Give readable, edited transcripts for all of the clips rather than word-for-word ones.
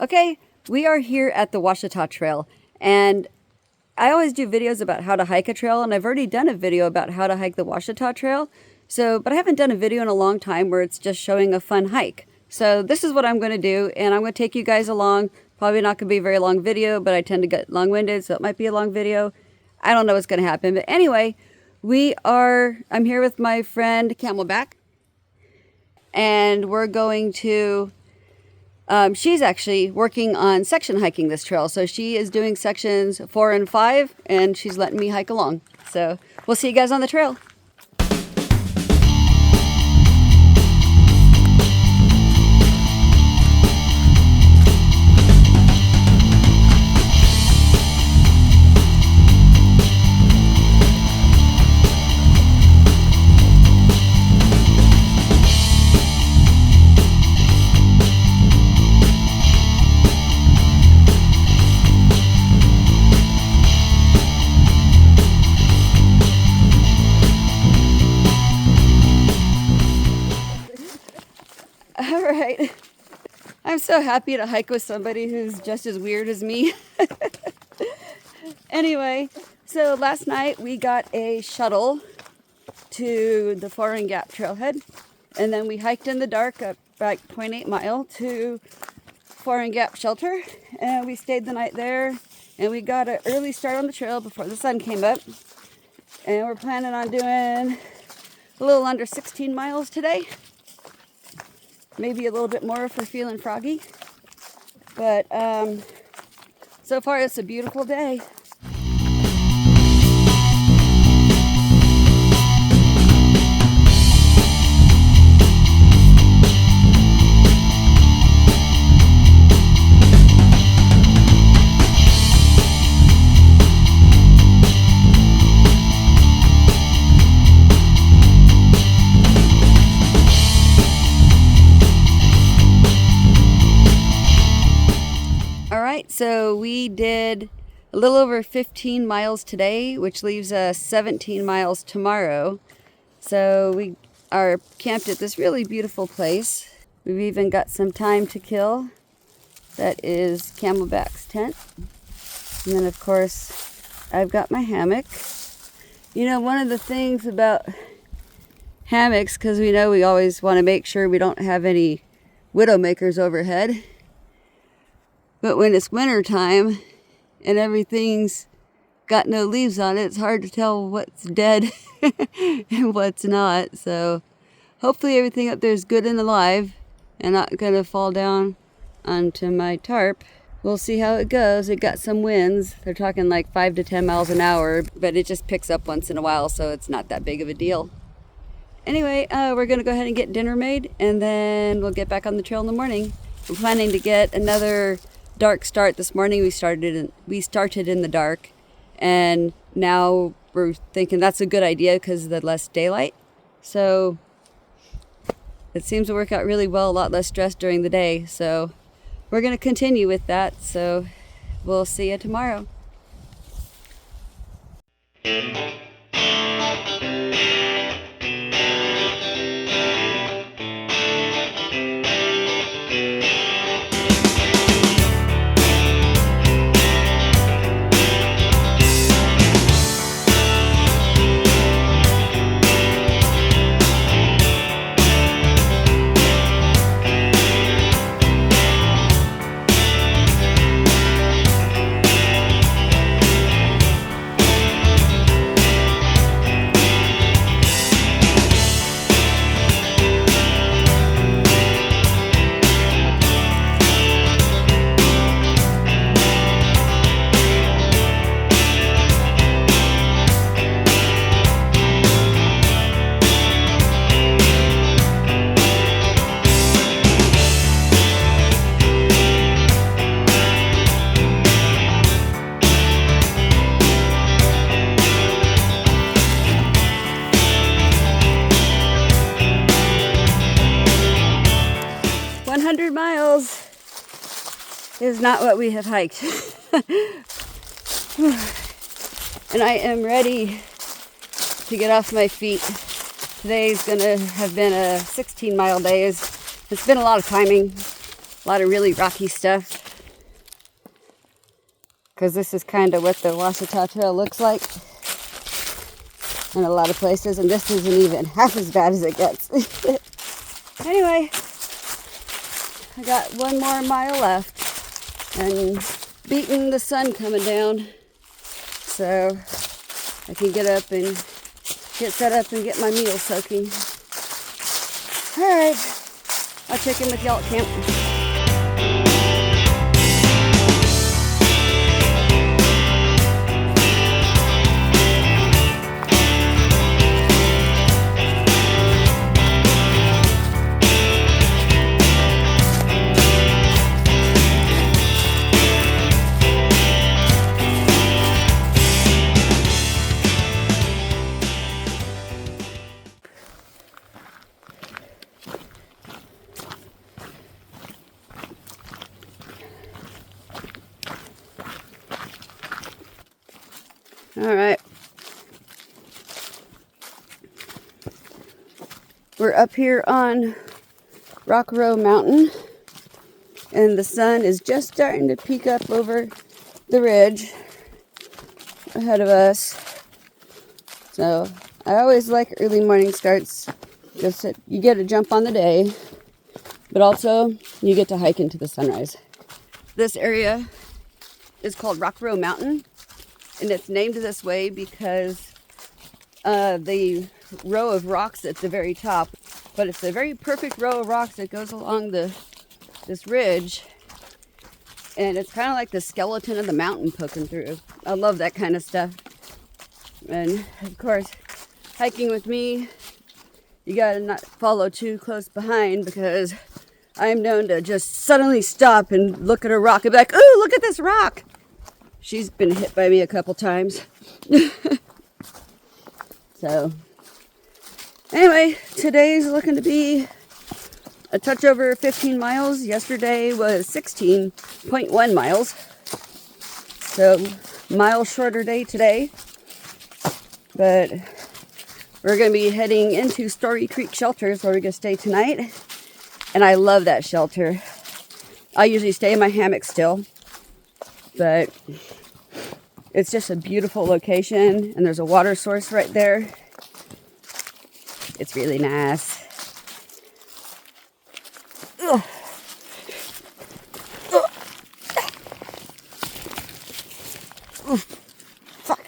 Okay, we are here at the Ouachita Trail, and I always do videos about how to hike a trail, and I've already done a video about how to hike the Ouachita Trail. But I haven't done a video in a long time where it's just showing a fun hike. So this is what I'm going to do, and I'm going to take you guys along. Probably not going to be a very long video, but I tend to get long-winded, so it might be a long video. I don't know what's going to happen, but anyway, I'm here with my friend Camelback, and we're going to she's actually working on section hiking this trail. So she is doing sections 4 and 5, and she's letting me hike along. So we'll see you guys on the trail. All right. I'm so happy to hike with somebody who's just as weird as me. Anyway, so last night we got a shuttle to the Foreign Gap trailhead, and then we hiked in the dark up like 0.8 mile to Foreign Gap shelter, and we stayed the night there, and we got an early start on the trail before the sun came up, and we're planning on doing a little under 16 miles today. Maybe a little bit more if we're feeling froggy. But so far it's a beautiful day. So we did a little over 15 miles today, which leaves us 17 miles tomorrow. So we are camped at this really beautiful place. We've even got some time to kill. That is Camelback's tent. And then of course, I've got my hammock. You know, one of the things about hammocks, because we know we always want to make sure we don't have any widowmakers overhead. But when it's winter time and everything's got no leaves on it, it's hard to tell what's dead and what's not. So hopefully everything up there is good and alive and not going to fall down onto my tarp. We'll see how it goes. It got some winds. They're talking like 5 to 10 miles an hour, but it just picks up once in a while, so it's not that big of a deal. Anyway, we're going to go ahead and get dinner made, and then we'll get back on the trail in the morning. We're planning to get another dark start this morning. We started in the dark, and now we're thinking that's a good idea because of the less daylight. So it seems to work out really well, a lot less stress during the day. So we're going to continue with that. So we'll see you tomorrow. Is not what we have hiked. And I am ready to get off my feet. Today's gonna have been a 16-mile day. It's been a lot of climbing, a lot of really rocky stuff. because this is kind of what the Ouachita Trail looks like in a lot of places, and this isn't even half as bad as it gets. Anyway, I got 1 more mile left and beating the sun coming down, so I can get up and get set up and get my meal soaking. Alright, I'll check in with y'all at camp. All right, we're up here on Rock Row Mountain, and the sun is just starting to peek up over the ridge ahead of us. So I always like early morning starts, just that you get a jump on the day, but also you get to hike into the sunrise. This area is called Rock Row Mountain. And it's named this way because the row of rocks at the very top, but it's a very perfect row of rocks that goes along this ridge, and it's kind of like the skeleton of the mountain poking through. I love that kind of stuff. And of course, hiking with me, you gotta not follow too close behind, because I'm known to just suddenly stop and look at a rock and be like, "Ooh, look at this rock!" She's been hit by me a couple times. So, anyway, today's looking to be a touch over 15 miles. Yesterday was 16.1 miles. So, mile shorter day today. But we're going to be heading into Story Creek Shelters, where we're going to stay tonight. And I love that shelter. I usually stay in my hammock still. But it's just a beautiful location, and there's a water source right there. It's really nice. Ugh. Ugh. Ugh. Fuck.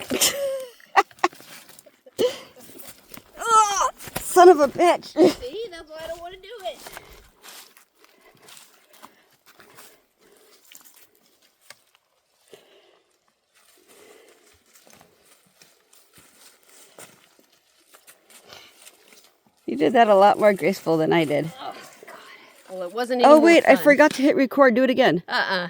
Ugh. Son of a bitch. See, that's why I don't want to do it. You did that a lot more graceful than I did. Oh, God. Well, it wasn't even Oh, wait, fun. I forgot to hit record. Do it again. No.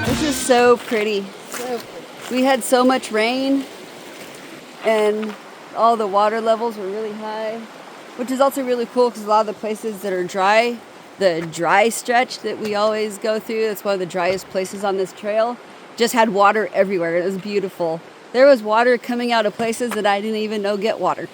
This is so pretty. We had so much rain, and all the water levels were really high, which is also really cool because a lot of the places that are dry, the dry stretch that we always go through, that's one of the driest places on this trail, just had water everywhere. It was beautiful. There was water coming out of places that I didn't even know get water.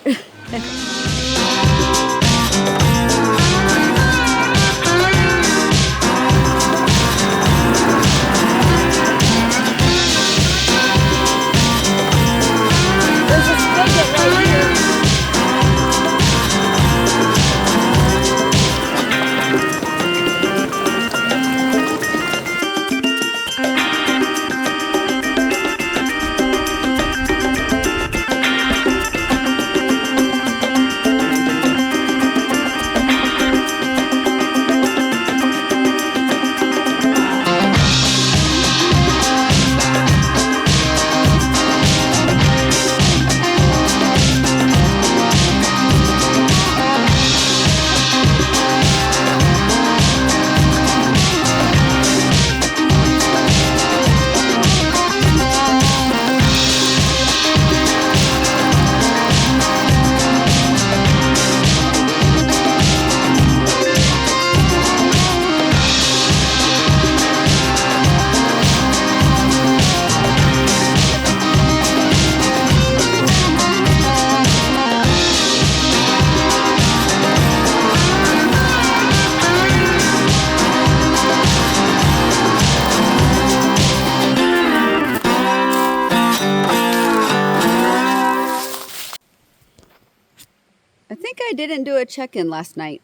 didn't do a check-in last night.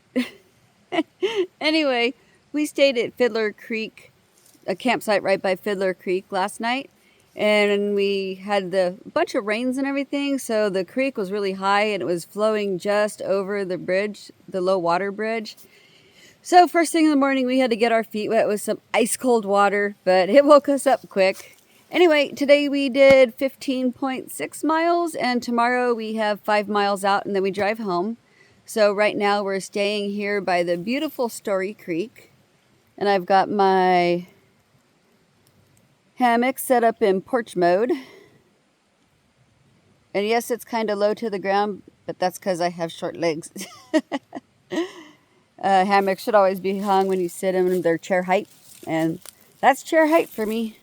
Anyway, we stayed at Fiddler Creek, a campsite right by Fiddler Creek last night. And we had a bunch of rains and everything, so the creek was really high and it was flowing just over the bridge, the low water bridge. So first thing in the morning, we had to get our feet wet with some ice cold water, but it woke us up quick. Anyway, today we did 15.6 miles, and tomorrow we have 5 miles out, and then we drive home. So right now we're staying here by the beautiful Story Creek, and I've got my hammock set up in porch mode. And yes, it's kind of low to the ground, but that's because I have short legs. Hammocks should always be hung when you sit in them. They're chair height, and that's chair height for me.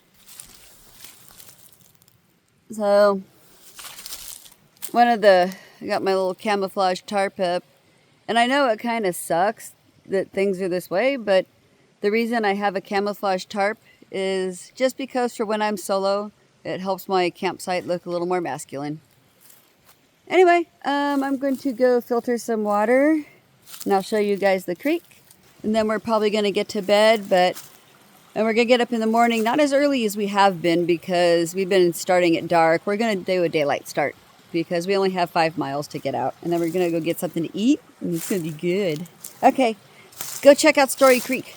So, I got my little camouflage tarp up, and I know it kind of sucks that things are this way, but the reason I have a camouflage tarp is just because for when I'm solo, it helps my campsite look a little more masculine. Anyway, I'm going to go filter some water, and I'll show you guys the creek, and then we're probably going to get to bed, and we're going to get up in the morning, not as early as we have been because we've been starting at dark. We're going to do a daylight start because we only have 5 miles to get out, and then we're going to go get something to eat, and it's going to be good. Okay, go check out Story Creek.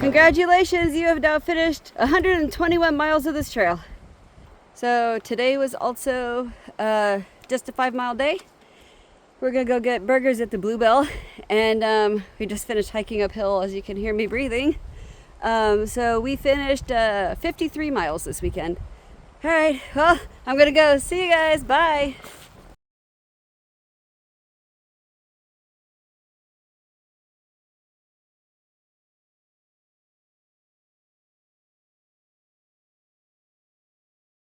Congratulations, you have now finished 121 miles of this trail. So today was also just a 5-mile day. We're gonna go get burgers at the Bluebell, and we just finished hiking uphill, as you can hear me breathing. So we finished 53 miles this weekend. All right, well, I'm gonna go. See you guys, bye.